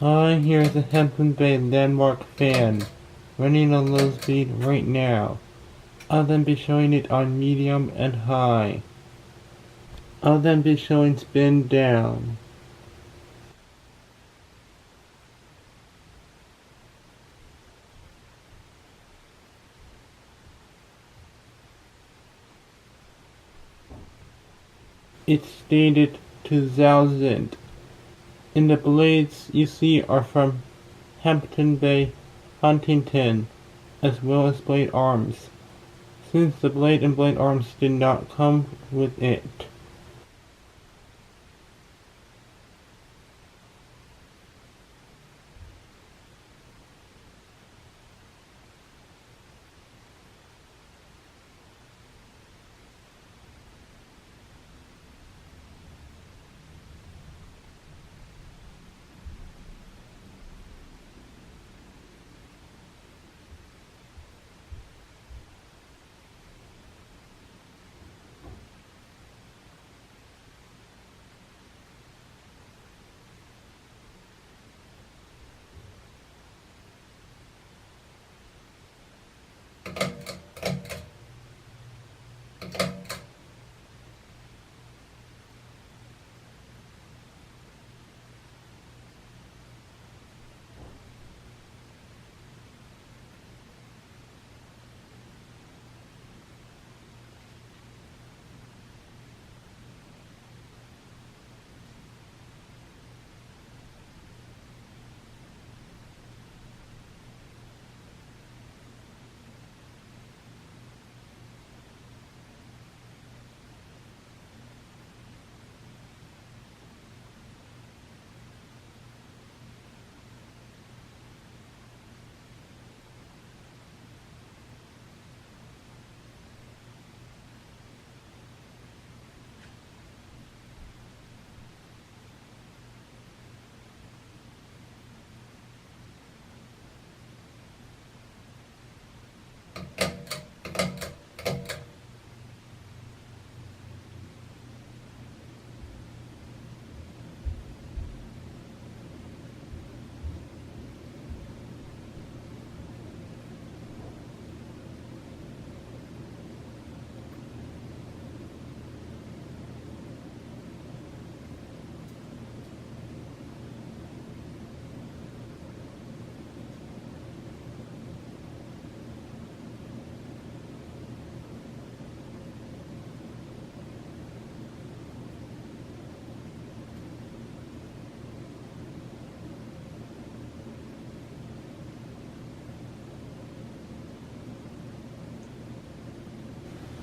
Hi, here's a Hampton Bay Landmark fan, running on low speed right now. I'll then be showing it on medium and high. I'll then be showing spin down. It's stated 2000. And the blades you see are from Hampton Bay, Huntington, as well as blade arms, since the blade and blade arms did not come with it.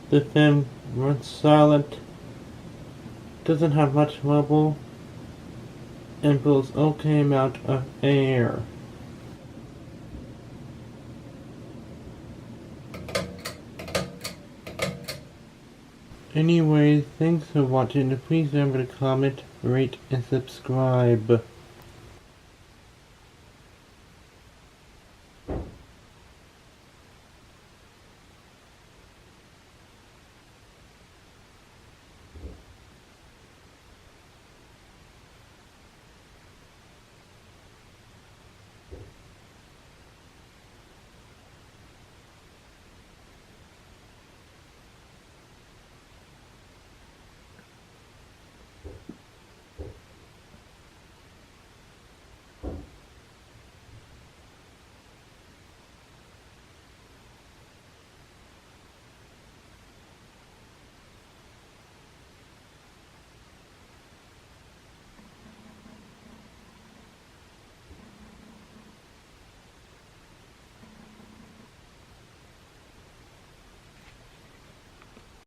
The fan runs silent, doesn't have much wobble, and blows okay amount of air. Anyway, thanks for watching. Please remember to comment, rate, and subscribe.